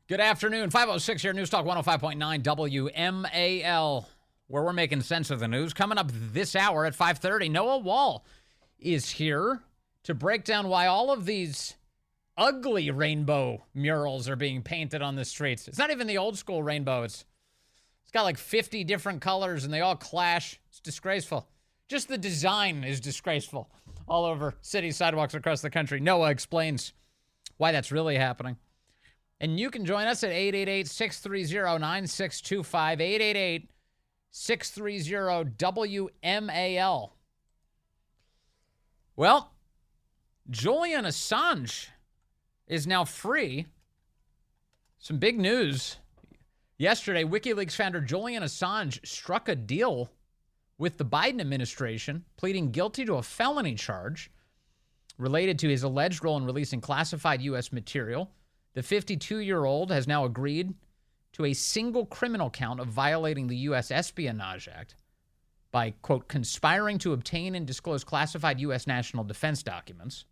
Good afternoon. 506 here, News Talk 105.9 WMAL, where we're making sense of the news. Coming up this hour at 5:30, Noah Wall is here to break down why all of these ugly rainbow murals are being painted on the streets. It's not even the old school rainbow. It's got like 50 different colors and they all clash. It's disgraceful. Just the design is disgraceful all over city sidewalks across the country. Noah explains why that's really happening. And you can join us at 888-630-9625, 888-630-WMAL. Well, Julian Assange is now free. Some big news. Yesterday, WikiLeaks founder Julian Assange struck a deal with the Biden administration, pleading guilty to a felony charge related to his alleged role in releasing classified U.S. material. The 52-year-old has now agreed to a single criminal count of violating the U.S. Espionage Act by, quote, conspiring to obtain and disclose classified U.S. national defense documents.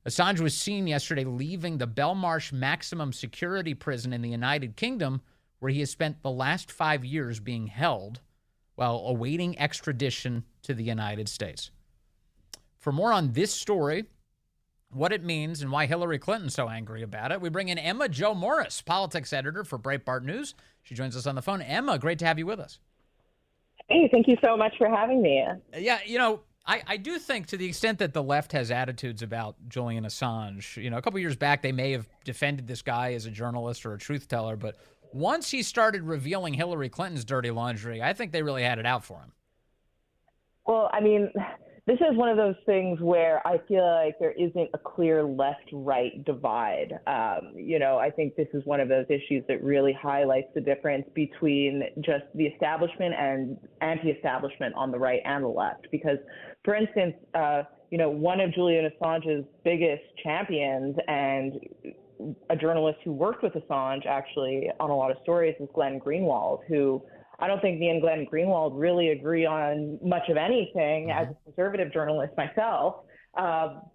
Assange was seen yesterday leaving the Belmarsh maximum security prison in the United Kingdom, where he has spent the last 5 years being held while awaiting extradition to the United States. For more on this story, what it means, and why Hillary Clinton's so angry about it, we bring in Emma Jo Morris, politics editor for Breitbart News. She joins us on the phone. Emma, great to have you with us. Hey, thank you so much for having me. Yeah, I do think, to the extent that the left has attitudes about Julian Assange, a couple years back they may have defended this guy as a journalist or a truth teller, but once he started revealing Hillary Clinton's dirty laundry, I think they really had it out for him. Well, I mean, this is one of those things where I feel like there isn't a clear left-right divide. I think this is one of those issues that really highlights the difference between just the establishment and anti-establishment on the right and the left. Because, for instance, one of Julian Assange's biggest champions and a journalist who worked with Assange actually on a lot of stories is Glenn Greenwald, who I don't think me and Glenn Greenwald really agree on much of anything as a conservative journalist myself,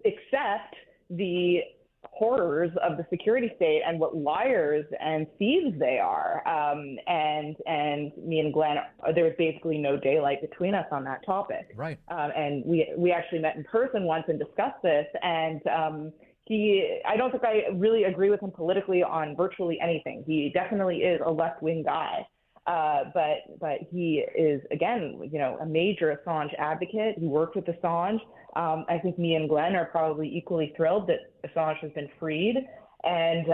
except the horrors of the security state and what liars and thieves they are. And me and Glenn, there was basically no daylight between us on that topic. Right. And we actually met in person once and discussed this. And I don't think I really agree with him politically on virtually anything. He definitely is a left-wing guy. But he is, again, a major Assange advocate. He worked with Assange. I think me and Glenn are probably equally thrilled that Assange has been freed. And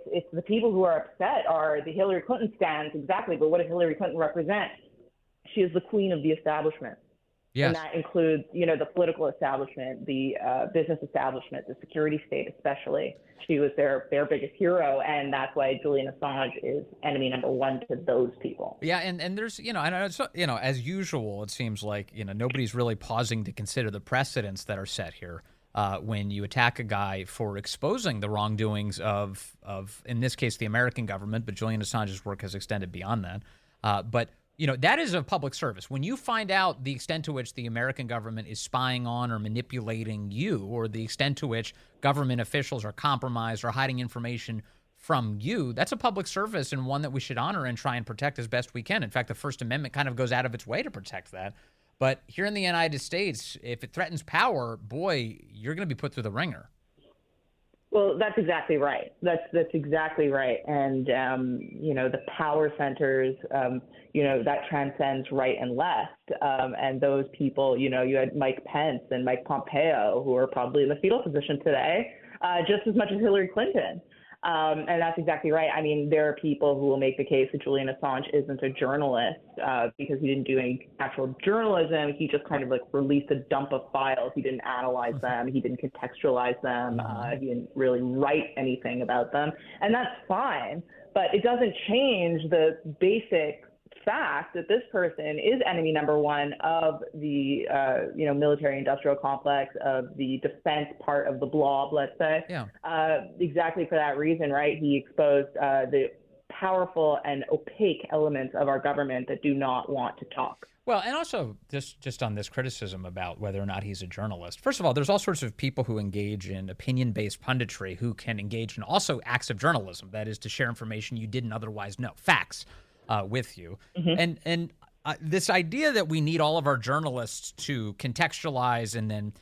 it's the people who are upset are the Hillary Clinton stands, exactly. But what does Hillary Clinton represent? She is the queen of the establishment. Yes. And that includes, the political establishment, the business establishment, the security state especially. She was their biggest hero, and that's why Julian Assange is enemy number one to those people. Yeah, and there's, as usual, it seems like, nobody's really pausing to consider the precedents that are set here when you attack a guy for exposing the wrongdoings of, in this case, the American government, but Julian Assange's work has extended beyond that. But that is a public service. When you find out the extent to which the American government is spying on or manipulating you, or the extent to which government officials are compromised or hiding information from you, that's a public service and one that we should honor and try and protect as best we can. In fact, the First Amendment kind of goes out of its way to protect that. But here in the United States, if it threatens power, boy, you're going to be put through the ringer. Well, that's exactly right. That's exactly right. And, the power centers, that transcends right and left. And those people, you had Mike Pence and Mike Pompeo, who are probably in the fetal position today, just as much as Hillary Clinton. And that's exactly right. I mean, there are people who will make the case that Julian Assange isn't a journalist because he didn't do any actual journalism. He just kind of released a dump of files. He didn't analyze them. He didn't contextualize them. He didn't really write anything about them. And that's fine. But it doesn't change the basic fact that this person is enemy number one of the military-industrial complex, of the defense part of the blob, let's say. Yeah. Exactly for that reason, right? He exposed the powerful and opaque elements of our government that do not want to talk. Well, and also just on this criticism about whether or not he's a journalist. First of all, there's all sorts of people who engage in opinion-based punditry who can engage in also acts of journalism. That is to share information you didn't otherwise know, facts, with you. Mm-hmm. And this idea that we need all of our journalists to contextualize and then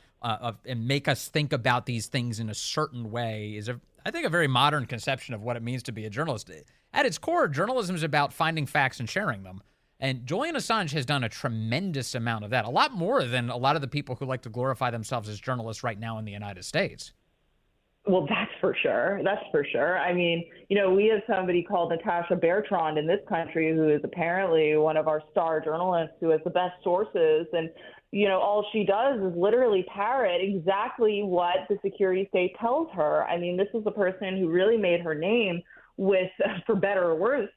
and make us think about these things in a certain way is, I think, a very modern conception of what it means to be a journalist. At its core, journalism is about finding facts and sharing them. And Julian Assange has done a tremendous amount of that, a lot more than a lot of the people who like to glorify themselves as journalists right now in the United States. Well, that's for sure. That's for sure. I mean, we have somebody called Natasha Bertrand in this country who is apparently one of our star journalists who has the best sources. And, all she does is literally parrot exactly what the security state tells her. I mean, this is the person who really made her name with, for better or worse,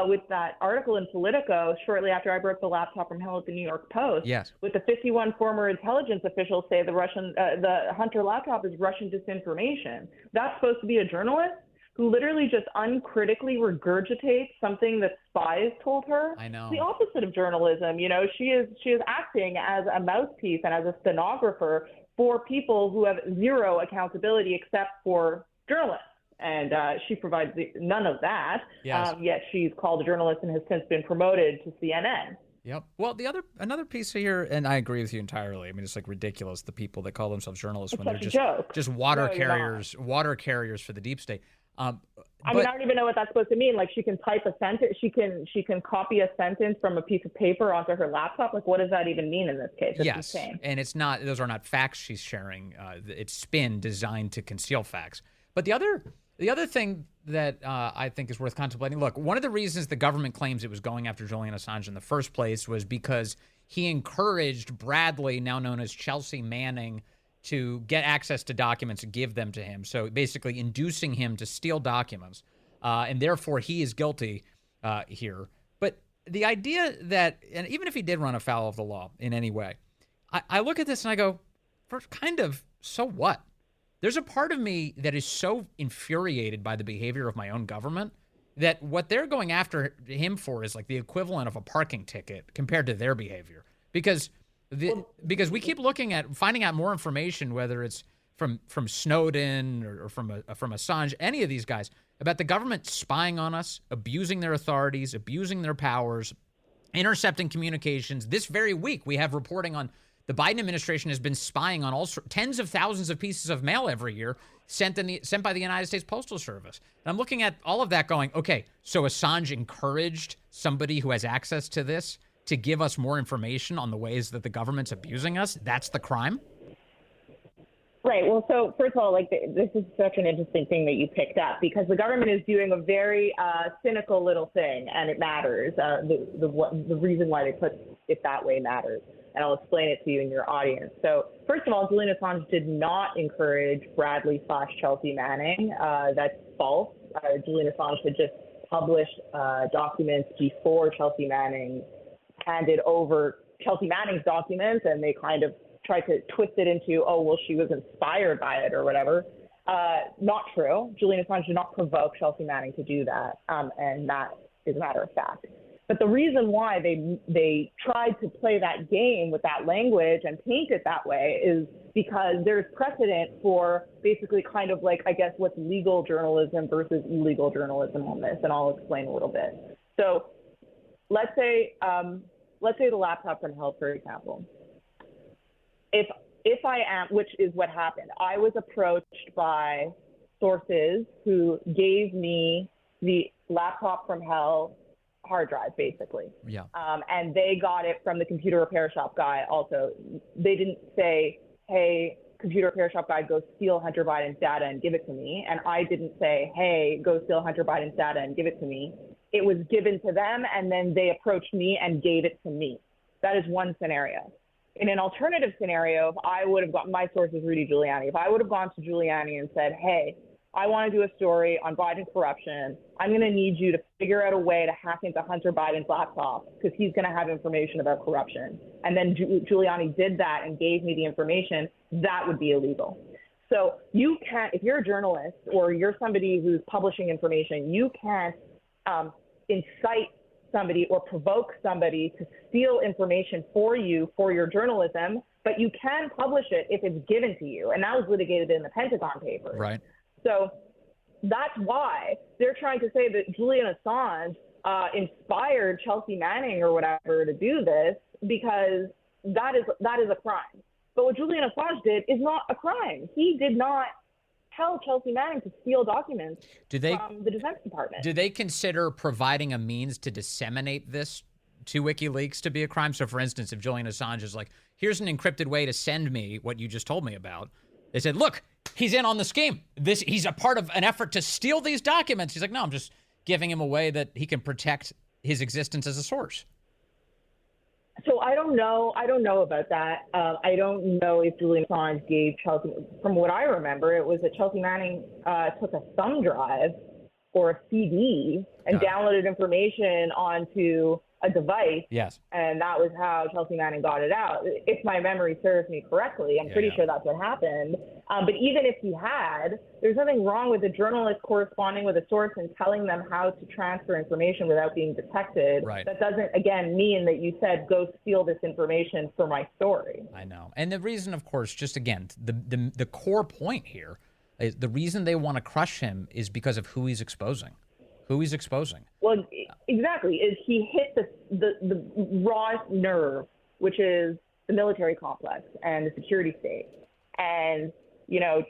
with that article in Politico shortly after I broke the laptop from hell at the New York Post. Yes. With the 51 former intelligence officials say the Hunter laptop is Russian disinformation. That's supposed to be a journalist who literally just uncritically regurgitates something that spies told her. I know. The opposite of journalism. She is acting as a mouthpiece and as a stenographer for people who have zero accountability except for journalists. And she provides none of that. Yes. Yet she's called a journalist and has since been promoted to CNN. Yep. Well, another piece here, and I agree with you entirely. I mean, it's like ridiculous, the people that call themselves journalists when they're just water carriers for the deep state. I mean, I don't even know what that's supposed to mean. Like, she can type a sentence, she can copy a sentence from a piece of paper onto her laptop. Like, what does that even mean in this case? It's insane. And those are not facts she's sharing. It's spin designed to conceal facts. But the other thing that I think is worth contemplating, look, one of the reasons the government claims it was going after Julian Assange in the first place was because he encouraged Bradley, now known as Chelsea Manning, to get access to documents and give them to him. So basically inducing him to steal documents. And therefore he is guilty here. But the idea that, and even if he did run afoul of the law in any way, I look at this and I go, so what? There's a part of me that is so infuriated by the behavior of my own government that what they're going after him for is like the equivalent of a parking ticket compared to their behavior. Because we keep looking at finding out more information, whether it's from Snowden or from Assange, any of these guys, about the government spying on us, abusing their authorities, abusing their powers, intercepting communications. This very week, we have reporting on the Biden administration has been spying on tens of thousands of pieces of mail every year sent by the United States Postal Service. And I'm looking at all of that going, okay, so Assange encouraged somebody who has access to this to give us more information on the ways that the government's abusing us? That's the crime? Right. Well, so first of all, this is such an interesting thing that you picked up because the government is doing a very cynical little thing, and it matters. The reason why they put it that way matters. And I'll explain it to you and your audience. So first of all, Julian Assange did not encourage Bradley/Chelsea Manning. That's false. Julian Assange had just published documents before Chelsea Manning handed over Chelsea Manning's documents, and they kind of tried to twist it into, she was inspired by it or whatever. Not true. Julian Assange did not provoke Chelsea Manning to do that, and that is a matter of fact. But the reason why they tried to play that game with that language and paint it that way is because there's precedent for basically kind of like, I guess, what's legal journalism versus illegal journalism on this, and I'll explain a little bit. So let's say the laptop from hell, for example. If I am, which is what happened, I was approached by sources who gave me the laptop from hell hard drive, basically. Yeah. And they got it from the computer repair shop guy also. They didn't say, hey, computer repair shop guy, go steal Hunter Biden's data and give it to me. And I didn't say, hey, go steal Hunter Biden's data and give it to me. It was given to them, and then they approached me and gave it to me. That is one scenario. In an alternative scenario, if I would have gotten, my source is Rudy Giuliani, if I would have gone to Giuliani and said, hey, I want to do a story on Biden corruption. I'm going to need you to figure out a way to hack into Hunter Biden's laptop because he's going to have information about corruption. And then Giuliani did that and gave me the information. That would be illegal. So you can't, if you're a journalist or you're somebody who's publishing information, you can't incite somebody or provoke somebody to steal information for you for your journalism, but you can publish it if it's given to you. And that was litigated in the Pentagon Papers. Right. So that's why they're trying to say that Julian Assange inspired Chelsea Manning or whatever to do this, because that is a crime. But what Julian Assange did is not a crime. He did not tell Chelsea Manning to steal documents from the Defense Department. Do they consider providing a means to disseminate this to WikiLeaks to be a crime? So, for instance, if Julian Assange is like, here's an encrypted way to send me what you just told me about, they said, look, he's in on the scheme. He's a part of an effort to steal these documents. He's like, no, I'm just giving him a way that he can protect his existence as a source. So I don't know about that. I don't know if Julian Assange gave Chelsea. From what I remember, it was that Chelsea Manning took a thumb drive or a CD and downloaded information onto a device. Yes. And that was how Chelsea Manning got it out. If my memory serves me correctly, I'm pretty sure that's what happened. But even if he had, there's nothing wrong with a journalist corresponding with a source and telling them how to transfer information without being detected. Right. That doesn't, again, mean that you said, go steal this information for my story. I know. And the reason, of course, just again, the core point here is the reason they want to crush him is because of who he's exposing. Well, exactly. Is he hit the rawest nerve, which is the military complex and the security state. And,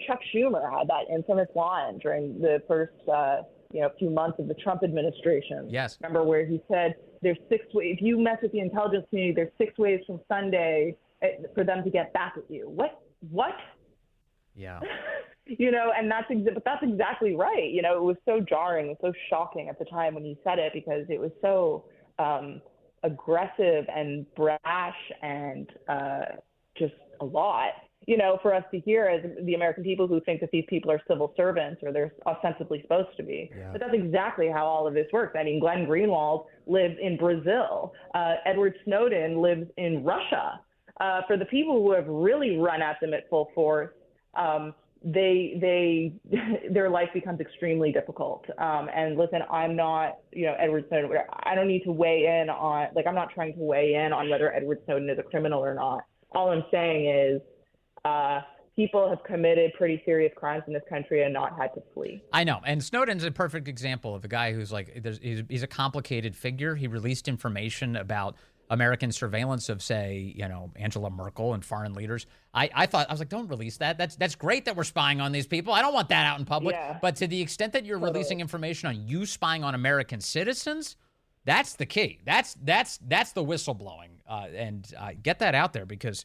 Chuck Schumer had that infamous line during the first, few months of the Trump administration. Yes. Remember where he said there's 6 ways, if you mess with the intelligence community, there's 6 ways from Sunday for them to get back at you. What? Yeah. And that's exactly right. It was so jarring, it was so shocking at the time when he said it, because it was so aggressive and brash and just a lot, for us to hear as the American people who think that these people are civil servants, or they're ostensibly supposed to be. Yeah. But that's exactly how all of this works. I mean, Glenn Greenwald lives in Brazil. Edward Snowden lives in Russia. For the people who have really run at them at full force, their life becomes extremely difficult. And listen, I'm not, Edward Snowden. I don't need to weigh in on, I'm not trying to weigh in on whether Edward Snowden is a criminal or not. All I'm saying is, people have committed pretty serious crimes in this country and not had to flee. I know. And Snowden's a perfect example of a guy who's he's a complicated figure. He released information about American surveillance of, say, Angela Merkel and foreign leaders. I was like, don't release that. That's great that we're spying on these people. I don't want that out in public. Yeah. But to the extent that you're releasing information on you spying on American citizens, that's the key. That's the whistleblowing. And get that out there, because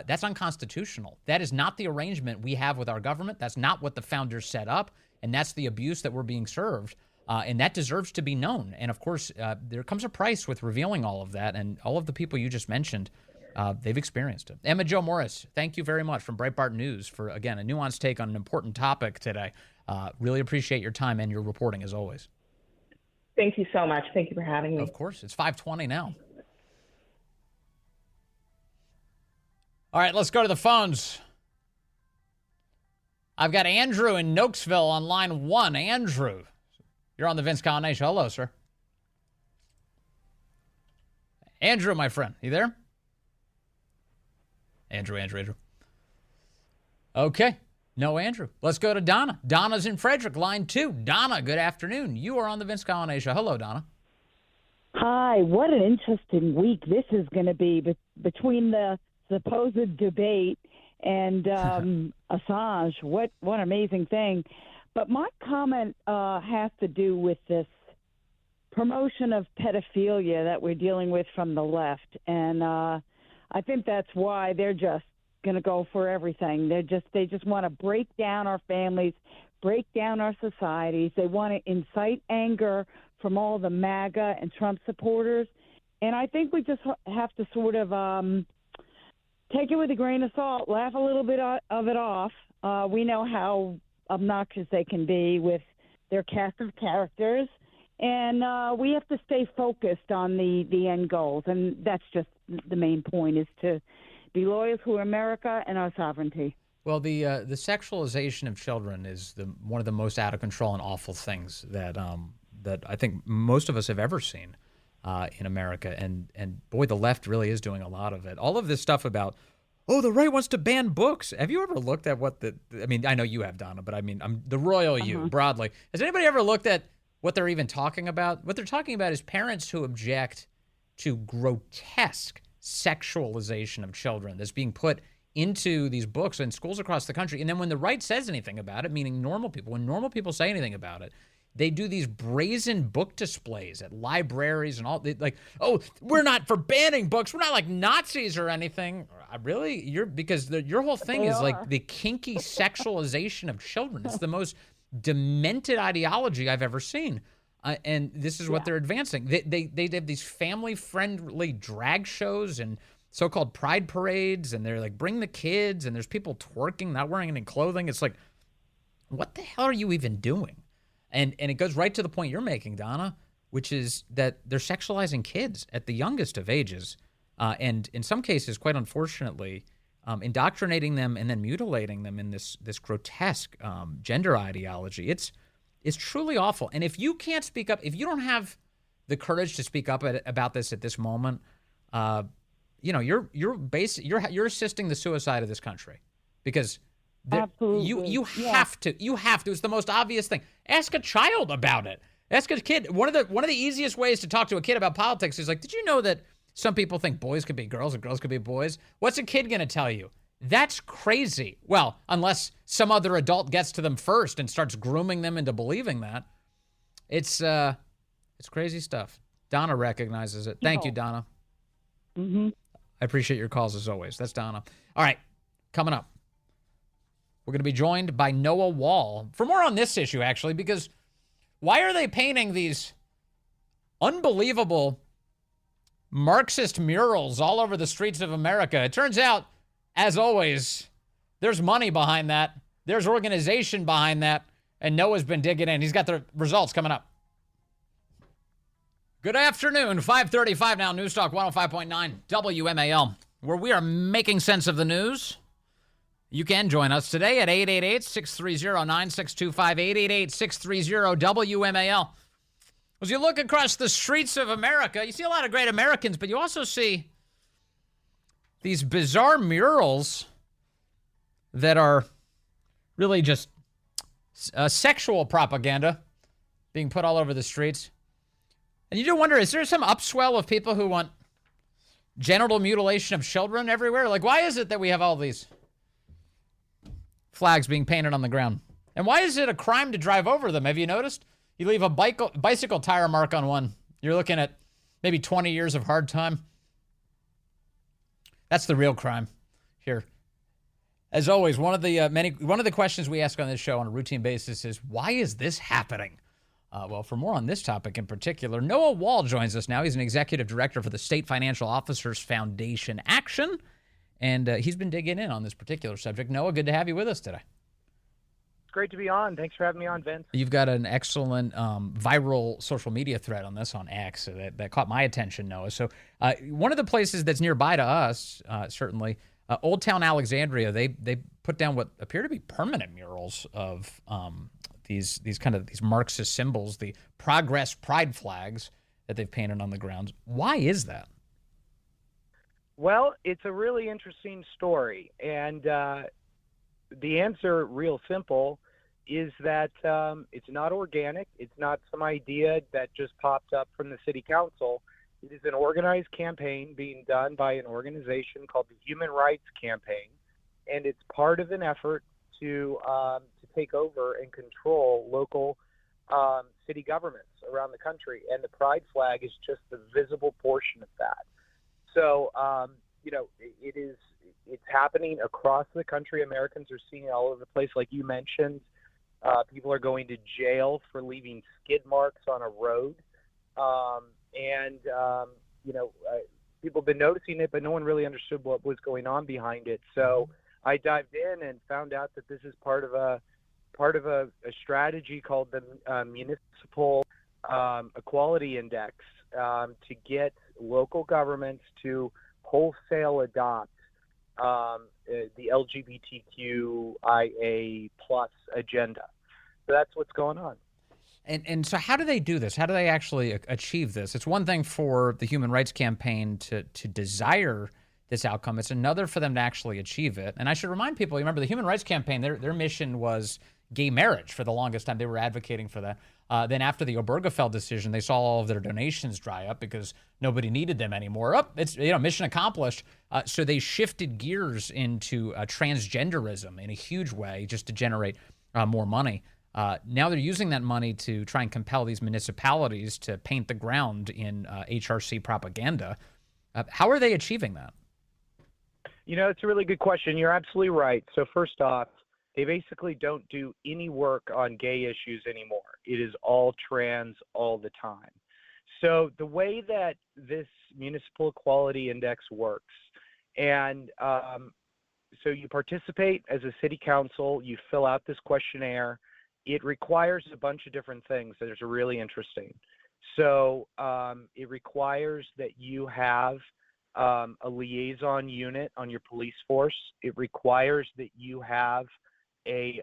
that's unconstitutional. That is not the arrangement we have with our government. That's not what the founders set up. And that's the abuse that we're being served. And that deserves to be known. And, of course, there comes a price with revealing all of that. And all of the people you just mentioned, they've experienced it. Emma Jo Morris, thank you very much from Breitbart News for, again, a nuanced take on an important topic today. Really appreciate your time and your reporting, as always. Thank you so much. Thank you for having me. Of course. It's 5:20 now. All right, let's go to the phones. I've got Andrew in Nokesville on line 1. Andrew, you're on the Vince Coglianese Show. Hello, sir. Andrew, my friend, you there? Andrew. Okay, no Andrew. Let's go to Donna. Donna's in Frederick, line 2. Donna, good afternoon. You are on the Vince Coglianese Show. Hello, Donna. Hi, what an interesting week this is going to be between the supposed debate and Assange. What an amazing thing. But my comment has to do with this promotion of pedophilia that we're dealing with from the left. And I think that's why they're just going to go for everything. They just want to break down our families, break down our societies. They want to incite anger from all the MAGA and Trump supporters. And I think we just have to sort of take it with a grain of salt, laugh a little bit of it off. We know how obnoxious they can be with their cast of characters. And we have to stay focused on the end goals. And that's just the main point, is to be loyal to America and our sovereignty. Well, the sexualization of children is one of the most out of control and awful things that that I think most of us have ever seen in America. And boy, the left really is doing a lot of it. All of this stuff about, oh, the right wants to ban books. Have you ever looked at what I mean, I know you have, Donna, but I mean, I'm the royal you broadly. Has anybody ever looked at what they're even talking about? What they're talking about is parents who object to grotesque sexualization of children that's being put into these books in schools across the country. And then when the right says anything about it, meaning normal people, when normal people say anything about it, they do these brazen book displays at libraries and all. Like, oh, we're not for banning books. We're not like Nazis or anything. Really? Your whole thing is like the kinky sexualization of children. It's the most demented ideology I've ever seen. And this is what they're advancing. They have these family-friendly drag shows and so-called pride parades, and they're like, bring the kids, and there's people twerking, not wearing any clothing. It's like, what the hell are you even doing? And it goes right to the point you're making, Donna, which is that they're sexualizing kids at the youngest of ages, and in some cases, quite unfortunately, indoctrinating them and then mutilating them in this grotesque gender ideology. It's truly awful. And if you can't speak up, if you don't have the courage to speak up about this at this moment, you're assisting the suicide of this country, because you have to. It's the most obvious thing. Ask a child about it. Ask a kid. One of the easiest ways to talk to a kid about politics is like, did you know that some people think boys could be girls and girls could be boys? What's a kid gonna tell you? That's crazy. Well, unless some other adult gets to them first and starts grooming them into believing that. It's crazy stuff. Donna recognizes it. Thank you, Donna. Mm-hmm. I appreciate your calls as always. That's Donna. All right, coming up, we're going to be joined by Noah Wall for more on this issue, actually, because why are they painting these unbelievable Marxist murals all over the streets of America? It turns out, as always, there's money behind that. There's organization behind that. And Noah's been digging in. He's got the results coming up. Good afternoon. 5:35 now. News Talk 105.9 WMAL, where we are making sense of the news. You can join us today at 888-630-9625, 888-630-WMAL. As you look across the streets of America, you see a lot of great Americans, but you also see these bizarre murals that are really just sexual propaganda being put all over the streets. And you do wonder, is there some upswell of people who want genital mutilation of children everywhere? Like, why is it that we have all these flags being painted on the ground? And why is it a crime to drive over them? Have you noticed? You leave a bicycle tire mark on one, you're looking at maybe 20 years of hard time. That's the real crime here. As always, one of the questions we ask on this show on a routine basis is, why is this happening? Well, for more on this topic in particular, Noah Wall joins us now. He's an executive director for the State Financial Officers Foundation Action, and he's been digging in on this particular subject. Noah, good to have you with us today. It's great to be on. Thanks for having me on, Vince. You've got an excellent viral social media thread on this on X that caught my attention, Noah. So one of the places that's nearby to us, certainly, Old Town Alexandria, they put down what appear to be permanent murals of these Marxist symbols, the progress pride flags that they've painted on the grounds. Why is that? Well, it's a really interesting story, and the answer, real simple, is that it's not organic. It's not some idea that just popped up from the city council. It is an organized campaign being done by an organization called the Human Rights Campaign, and it's part of an effort to take over and control local city governments around the country. And the pride flag is just the visible portion of that. So, it's happening across the country. Americans are seeing it all over the place. Like you mentioned, people are going to jail for leaving skid marks on a road. People have been noticing it, but no one really understood what was going on behind it. So I dived in and found out that this is part of a strategy called the Municipal Equality Index to get local governments to wholesale adopt the LGBTQIA plus agenda. So that's what's going on. And so how do they do this? How do they actually achieve this? It's one thing for the Human Rights Campaign to desire this outcome. It's another for them to actually achieve it. And I should remind people, you remember the Human Rights Campaign, their mission was gay marriage for the longest time. They were advocating for that. Then after the Obergefell decision, they saw all of their donations dry up because nobody needed them anymore. It's mission accomplished. So they shifted gears into transgenderism in a huge way just to generate more money. Now they're using that money to try and compel these municipalities to paint the ground in HRC propaganda. How are they achieving that? It's a really good question. You're absolutely right. So first off, they basically don't do any work on gay issues anymore. It is all trans all the time. So the way that this municipal equality index works, and so you participate as a city council, you fill out this questionnaire. It requires a bunch of different things that are really interesting. So it requires that you have a liaison unit on your police force. It requires that you have a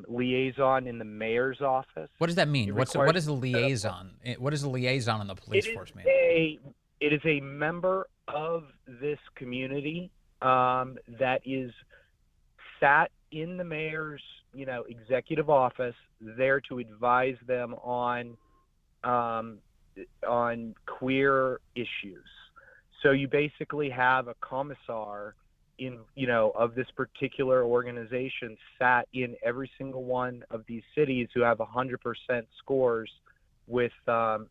liaison in the mayor's office. What does that mean? What is a liaison? What does a liaison in the police force mean? It is a member of this community that is sat in the mayor's, executive office, there to advise them on queer issues. So you basically have a commissar of this particular organization sat in every single one of these cities who have 100% scores with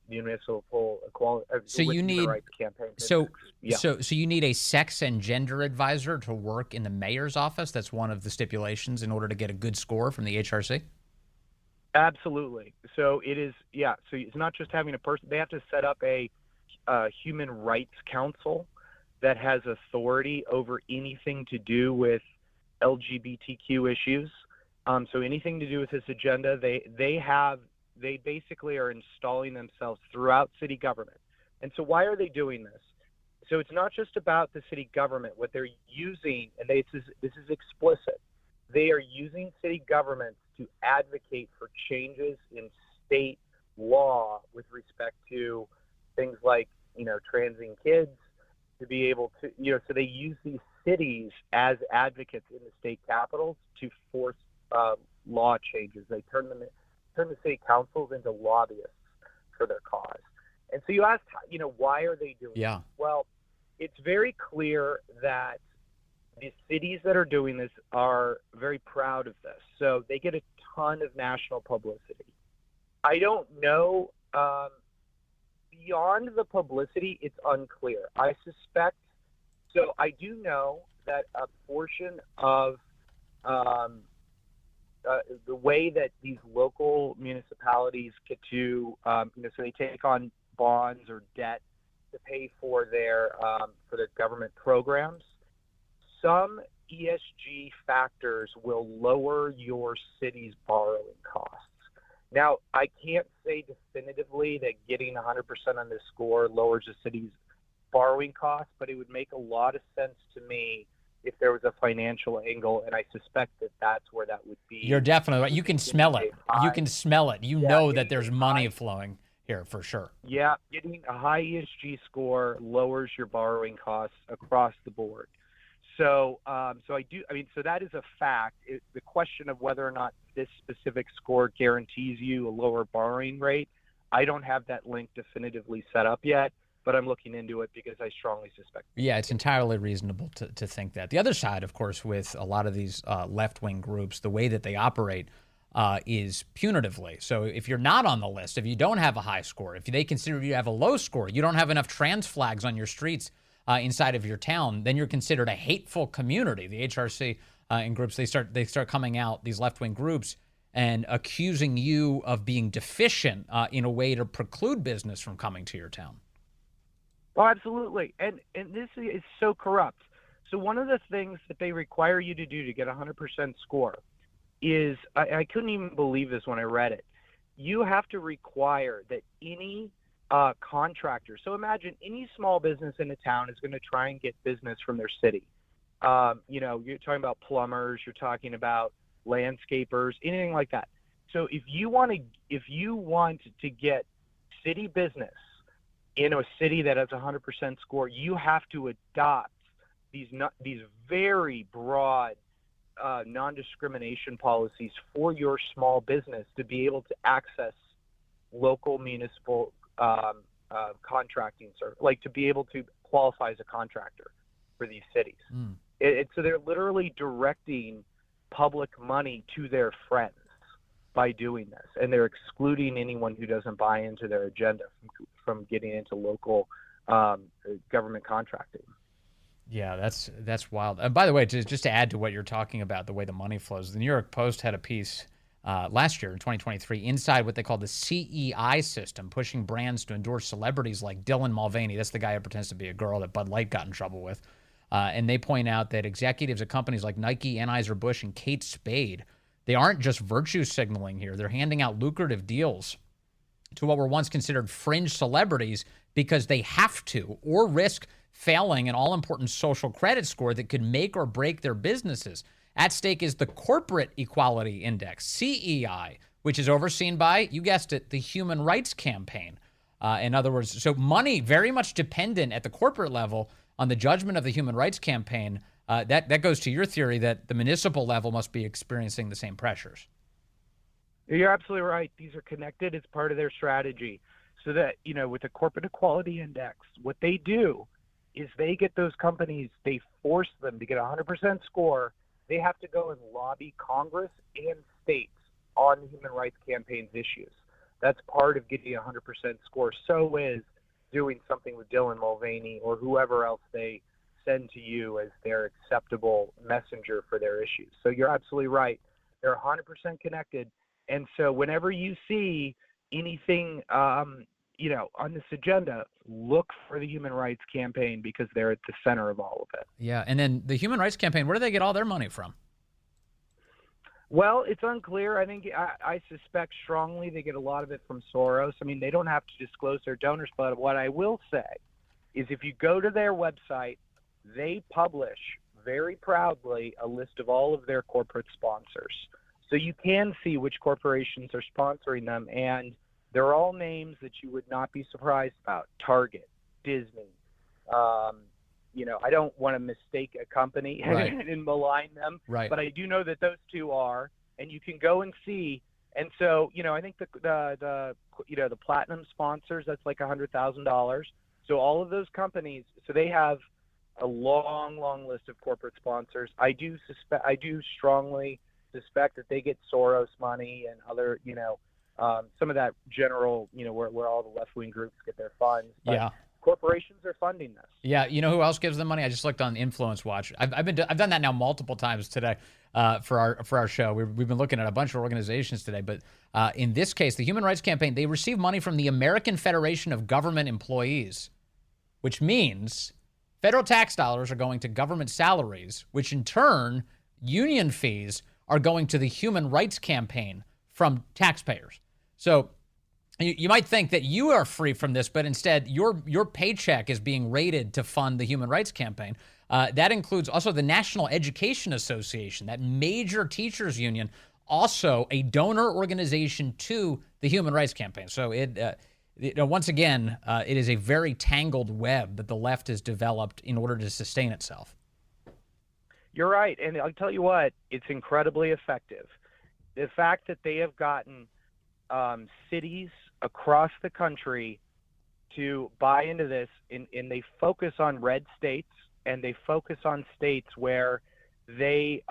municipal equality. So you need rights campaign. So you need a sex and gender advisor to work in the mayor's office. That's one of the stipulations in order to get a good score from the HRC. Absolutely. So it is. Yeah. So it's not just having a person. They have to set up a human rights council that has authority over anything to do with LGBTQ issues. So anything to do with this agenda, they basically are installing themselves throughout city government. And so why are they doing this? So it's not just about the city government. What they're using, and this is explicit, they are using city governments to advocate for changes in state law with respect to things like, transing kids, to be able to, so they use these cities as advocates in the state capitals to force law changes. They turn the city councils into lobbyists for their cause. And so you asked, why are they doing this? Well, it's very clear that the cities that are doing this are very proud of this. So they get a ton of national publicity. I don't know, beyond the publicity, it's unclear. I suspect, so I do know that a portion of the way that these local municipalities get to, so they take on bonds or debt to pay for their government programs. Some ESG factors will lower your city's borrowing costs. Now, I can't say definitively that getting 100% on this score lowers the city's borrowing costs, but it would make a lot of sense to me if there was a financial angle, and I suspect that that's where that would be. You're definitely right. You can smell it. You can smell it. You know that there's money flowing here for sure. Yeah, getting a high ESG score lowers your borrowing costs across the board. So, so that is a fact. The question of whether or not this specific score guarantees you a lower borrowing rate, I don't have that link definitively set up yet, but I'm looking into it because I strongly suspect. Yeah, it's entirely reasonable to think that. The other side, of course, with a lot of these left-wing groups, the way that they operate is punitively. So if you're not on the list, if you don't have a high score, if they consider you have a low score, you don't have enough trans flags on your streets inside of your town, then you're considered a hateful community. The HRC and groups, they start coming out, these left-wing groups, and accusing you of being deficient in a way to preclude business from coming to your town. Oh, absolutely. And this is so corrupt. So one of the things that they require you to do to get a 100% score is, I couldn't even believe this when I read it. You have to require that any contractor, so imagine any small business in a town is going to try and get business from their city. You're talking about plumbers, you're talking about landscapers, anything like that. So if you want to get city business in a city that has a 100% score, you have to adopt these very broad non-discrimination policies for your small business to be able to access local municipal contracting service, like to be able to qualify as a contractor for these cities. So they're literally directing public money to their friends by doing this, and they're excluding anyone who doesn't buy into their agenda from getting into local government contracting. Yeah, that's wild. By the way, just to add to what you're talking about, the way the money flows, the New York Post had a piece last year in 2023 inside what they call the CEI system, pushing brands to endorse celebrities like Dylan Mulvaney. That's the guy who pretends to be a girl that Bud Light got in trouble with. And they point out that executives at companies like Nike, Anheuser-Busch, and Kate Spade, they aren't just virtue signaling here. They're handing out lucrative deals to what were once considered fringe celebrities because they have to, or risk failing an all-important social credit score that could make or break their businesses. At stake is the Corporate Equality Index, CEI, which is overseen by, you guessed it, the Human Rights Campaign. In other words, so money very much dependent at the corporate level on the judgment of the Human Rights Campaign. That goes to your theory that the municipal level must be experiencing the same pressures. You're absolutely right. These are connected. It's part of their strategy. So that, with the Corporate Equality Index, what they do is they get those companies, they force them to get a 100% score. They have to go and lobby Congress and states on the Human Rights Campaign's issues. That's part of getting a 100% score. So is doing something with Dylan Mulvaney or whoever else they send to you as their acceptable messenger for their issues. So you're absolutely right. They're 100% connected. And so whenever you see anything, on this agenda, look for the Human Rights Campaign because they're at the center of all of it. Yeah, and then the Human Rights Campaign, where do they get all their money from? Well, it's unclear. I think I suspect strongly they get a lot of it from Soros. I mean, they don't have to disclose their donors, but what I will say is if you go to their website, they publish very proudly a list of all of their corporate sponsors. So you can see which corporations are sponsoring them, and they're all names that you would not be surprised about. Target, Disney. I don't want to mistake a company and malign them, but I do know that those two are, and you can go and see. And so, I think the platinum sponsors, that's like $100,000. So all of those companies, so they have a long list of corporate sponsors. I do strongly suspect that they get Soros money and other, some of that general, where all the left-wing groups get their funds. But yeah. Corporations are funding this. Yeah, you know who else gives them money? I just looked on Influence Watch. I've done that now multiple times today for our show. We've been looking at a bunch of organizations today, but in this case, the Human Rights Campaign, they receive money from the American Federation of Government Employees, which means federal tax dollars are going to government salaries, which in turn, union fees are going to the Human Rights Campaign from taxpayers. So you might think that you are free from this, but instead your paycheck is being rated to fund the Human Rights Campaign. That includes also the National Education Association, that major teachers union, also a donor organization to the Human Rights Campaign. So once again, it is a very tangled web that the left has developed in order to sustain itself. You're right, and I'll tell you what, it's incredibly effective. The fact that they have gotten cities across the country to buy into this, and they focus on red states, and they focus on states where they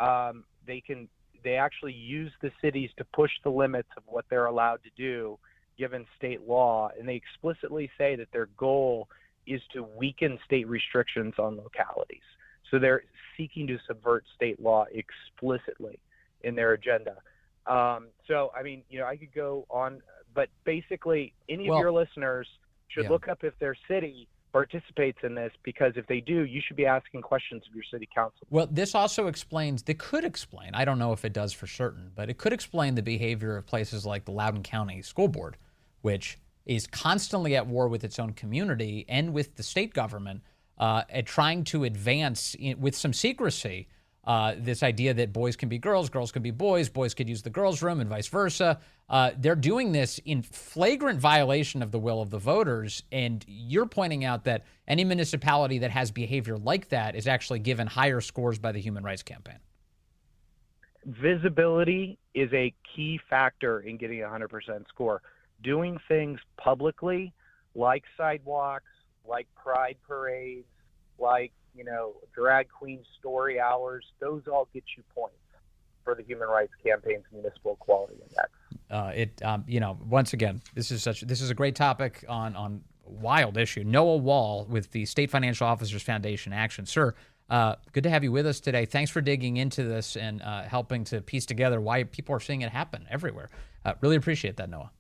actually use the cities to push the limits of what they're allowed to do given state law, and they explicitly say that their goal is to weaken state restrictions on localities. So they're seeking to subvert state law explicitly in their agenda. So, I mean, I could go on, but basically any of your listeners should look up if their city participates in this, because if they do, you should be asking questions of your city council. Well, this also could explain, I don't know if it does for certain, but it could explain the behavior of places like the Loudoun County School Board, which is constantly at war with its own community and with the state government at trying to advance with some secrecy this idea that boys can be girls, girls can be boys, boys could use the girls' room, and vice versa. They're doing this in flagrant violation of the will of the voters. And you're pointing out that any municipality that has behavior like that is actually given higher scores by the Human Rights Campaign. Visibility is a key factor in getting a 100% score. Doing things publicly, like sidewalks, like pride parades, like, drag queen story hours, those all get you points for the Human Rights Campaign's Municipal Quality Index. Once again, this is a great topic on a wild issue. Noah Wall with the State Financial Officers Foundation Action. Sir, good to have you with us today. Thanks for digging into this and helping to piece together why people are seeing it happen everywhere. Really appreciate that, Noah.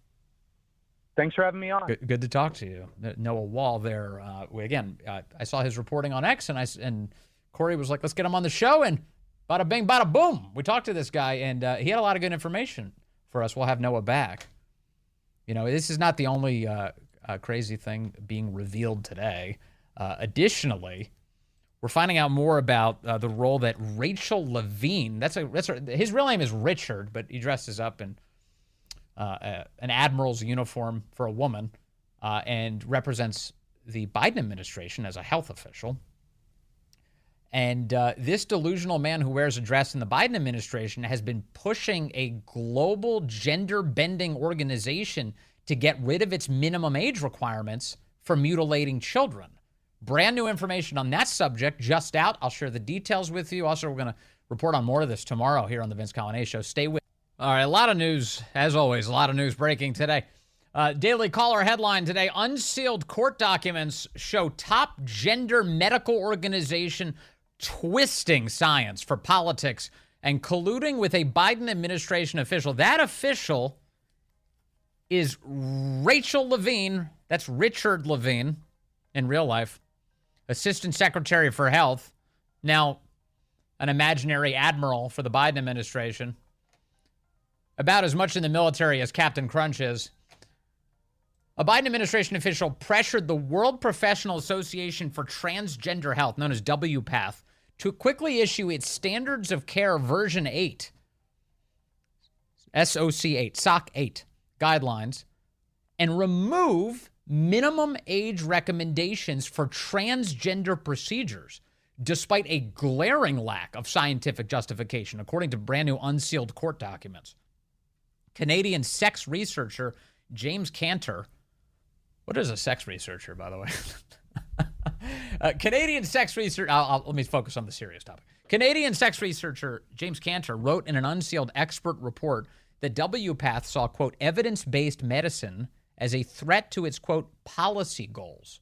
Thanks for having me on. Good to talk to you. Noah Wall there. I saw his reporting on X, and Corey was like, let's get him on the show, and bada bing, bada boom. We talked to this guy, and he had a lot of good information for us. We'll have Noah back. This is not the only crazy thing being revealed today. Additionally, we're finding out more about the role that Rachel Levine, his real name is Richard, but he dresses up in an admiral's uniform for a woman and represents the Biden administration as a health official. And this delusional man who wears a dress in the Biden administration has been pushing a global gender-bending organization to get rid of its minimum age requirements for mutilating children. Brand new information on that subject just out. I'll share the details with you. Also, we're going to report on more of this tomorrow here on the Vince Coglianese Show. Stay with. All right, a lot of news, as always, a lot of news breaking today. Daily Caller headline today, unsealed court documents show top gender medical organization twisting science for politics and colluding with a Biden administration official. That official is Rachel Levine. That's Richard Levine in real life. Assistant Secretary for Health. Now, an imaginary admiral for the Biden administration. About as much in the military as Captain Crunch is. A Biden administration official pressured the World Professional Association for Transgender Health, known as WPATH, to quickly issue its Standards of Care version 8, SOC 8 guidelines, and remove minimum age recommendations for transgender procedures, despite a glaring lack of scientific justification, according to brand new unsealed court documents. Canadian sex researcher James Cantor. What is a sex researcher, by the way? Canadian sex researcher. Let me focus on the serious topic. Canadian sex researcher James Cantor wrote in an unsealed expert report that WPATH saw, quote, evidence-based medicine as a threat to its, quote, policy goals,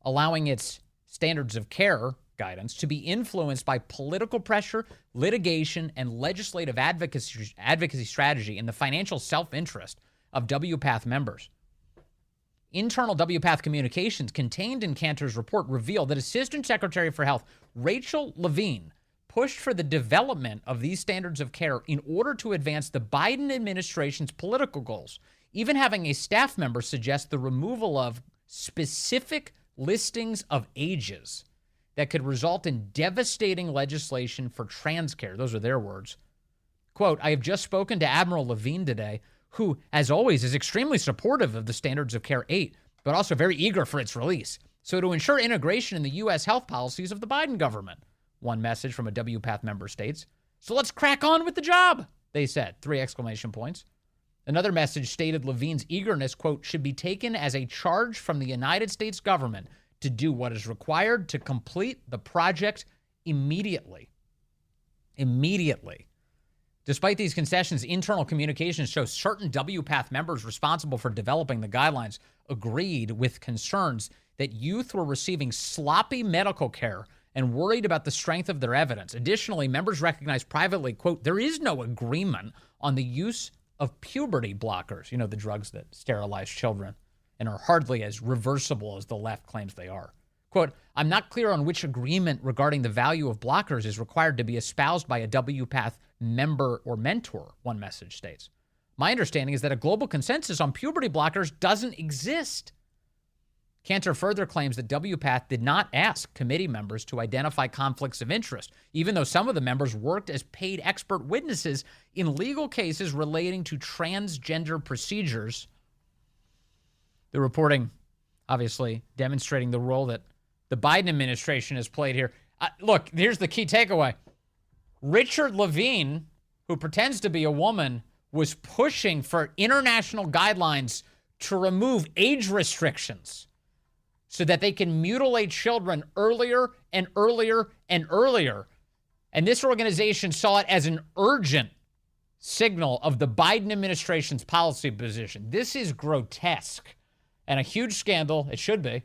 allowing its standards of care guidance to be influenced by political pressure, litigation, and legislative advocacy strategy in the financial self-interest of WPATH members. Internal WPATH communications contained in Cantor's report reveal that Assistant Secretary for Health Rachel Levine pushed for the development of these standards of care in order to advance the Biden administration's political goals, even having a staff member suggest the removal of specific listings of ages that could result in devastating legislation for trans care. Those are their words. Quote, I have just spoken to Admiral Levine today, who, as always, is extremely supportive of the Standards of Care 8, but also very eager for its release. So to ensure integration in the U.S. health policies of the Biden government, one message from a WPATH member states. So let's crack on with the job, they said, 3 exclamation points. Another message stated Levine's eagerness, quote, should be taken as a charge from the United States government to do what is required to complete the project immediately. Immediately. Despite these concessions, internal communications show certain WPATH members responsible for developing the guidelines agreed with concerns that youth were receiving sloppy medical care and worried about the strength of their evidence. Additionally, members recognized privately, quote, there is no agreement on the use of puberty blockers, the drugs that sterilize children and are hardly as reversible as the left claims they are. Quote, I'm not clear on which agreement regarding the value of blockers is required to be espoused by a WPATH member or mentor, one message states. My understanding is that a global consensus on puberty blockers doesn't exist. Cantor further claims that WPATH did not ask committee members to identify conflicts of interest, even though some of the members worked as paid expert witnesses in legal cases relating to transgender procedures. The reporting, obviously, demonstrating the role that the Biden administration has played here. Look, here's the key takeaway. Richard Levine, who pretends to be a woman, was pushing for international guidelines to remove age restrictions so that they can mutilate children earlier and earlier and earlier. And this organization saw it as an urgent signal of the Biden administration's policy position. This is grotesque and a huge scandal. It should be.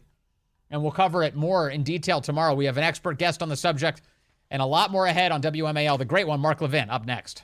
And we'll cover it more in detail tomorrow. We have an expert guest on the subject and a lot more ahead on WMAL. The great one, Mark Levin, up next.